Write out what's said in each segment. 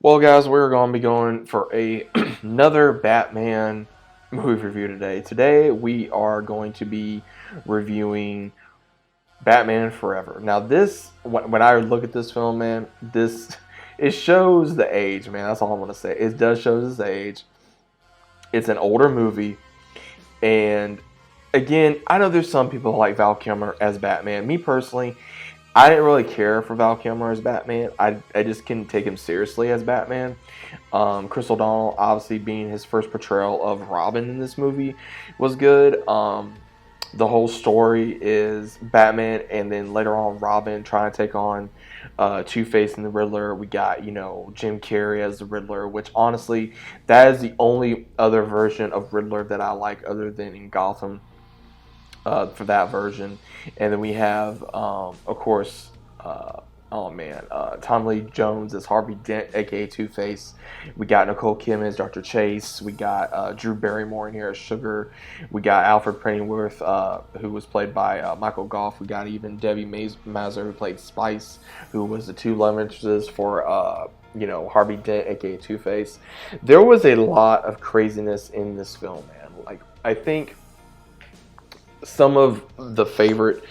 Well, guys, we're going to be going for another Batman movie review today. Today, we are going to be reviewing Batman Forever. Now, when I look at this film, man, it shows the age, man. That's all I'm going to say. It does show his age. It's an older movie, and again, I know there's some people who like Val Kilmer as Batman. Me personally, I didn't really care for Val Kilmer as Batman. I just couldn't take him seriously as Batman. Chris O'Donnell, obviously being his first portrayal of Robin in this movie, was good. The whole story is Batman and then later on Robin trying to take on Two-Face and the Riddler. We got, Jim Carrey as the Riddler, which honestly, that is the only other version of Riddler that I like other than in Gotham. For that version. And then we have, of course, Tom Lee Jones as Harvey Dent, aka Two-Face. We got Nicole Kidman as Dr. Chase. We got Drew Barrymore in here as Sugar. We got Alfred Pennyworth, who was played by Michael Goff. We got even Debbie Mazur, who played Spice, who was the two love interests for Harvey Dent, aka Two-Face. There was a lot of craziness in this film, man. Like, I think some of the favorite,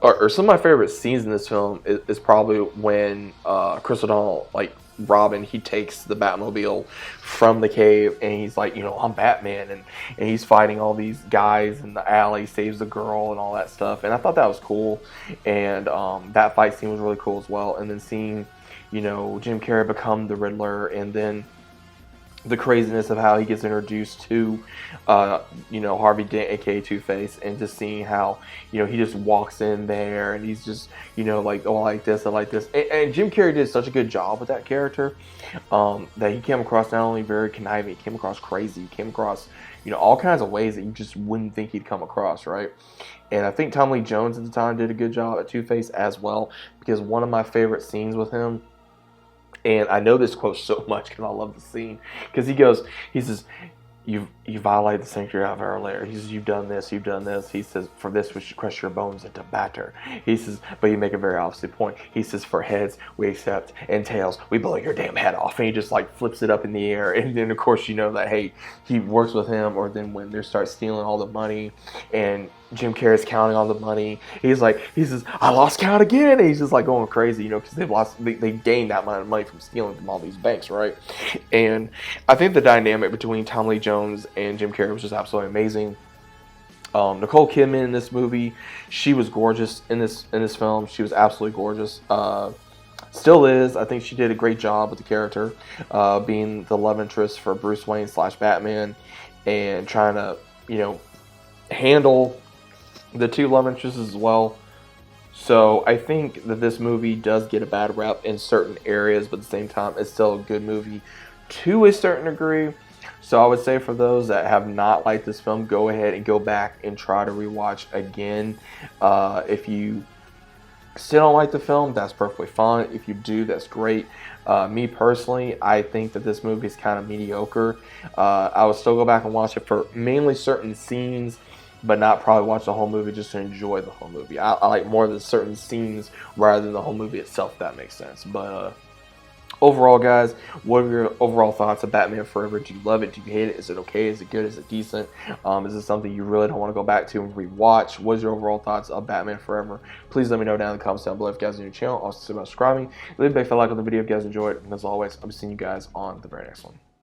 or some of my favorite scenes in this film is probably when Chris O'Donnell, like Robin, he takes the Batmobile from the cave and he's like, I'm Batman, and he's fighting all these guys in the alley, saves the girl and all that stuff. And I thought that was cool, and that fight scene was really cool as well. And then seeing, Jim Carrey become the Riddler, and then the craziness of how he gets introduced to, Harvey Dent, aka Two-Face, and just seeing how, he just walks in there and he's just, like, oh, I like this, I like this. And Jim Carrey did such a good job with that character that he came across not only very conniving, he came across crazy, he came across, all kinds of ways that you just wouldn't think he'd come across, right? And I think Tom Lee Jones at the time did a good job at Two-Face as well, because one of my favorite scenes with him, and I know this quote so much because I love the scene. Because he says, you violated the sanctuary of our lair. He says, you've done this, you've done this. He says, for this we should crush your bones into batter. He says, but you make a very opposite point. He says, for heads we accept, and tails we blow your damn head off. And he just like flips it up in the air. And then of course that, hey, he works with him, or then when they start stealing all the money and Jim Carrey's counting all the money, he says, I lost count again. And he's just like going crazy, because they gained that amount of money from stealing from all these banks, right? And I think the dynamic between Tom Lee Jones and Jim Carrey was just absolutely amazing. Nicole Kidman in this movie, she was gorgeous in this film. She was absolutely gorgeous. Still is. I think she did a great job with the character, being the love interest for Bruce Wayne / Batman, and trying to, handle the two love interests as well. So I think that this movie does get a bad rep in certain areas, but at the same time, it's still a good movie to a certain degree. So I would say for those that have not liked this film, go ahead and go back and try to rewatch again. If you still don't like the film, that's perfectly fine. If you do, that's great. Me personally, I think that this movie is kind of mediocre. I would still go back and watch it for mainly certain scenes, but not probably watch the whole movie just to enjoy the whole movie. I like more of the certain scenes rather than the whole movie itself, if that makes sense. But overall, guys, what are your overall thoughts of Batman Forever? Do you love it? Do you hate it? Is it okay? Is it good? Is it decent? Is it something you really don't want to go back to and rewatch? What's your overall thoughts of Batman Forever? Please let me know down in the comments down below. If you guys are new to the channel, also consider subscribing. Leave a big fat like on the video if you guys enjoyed it. And as always, I'll be seeing you guys on the very next one.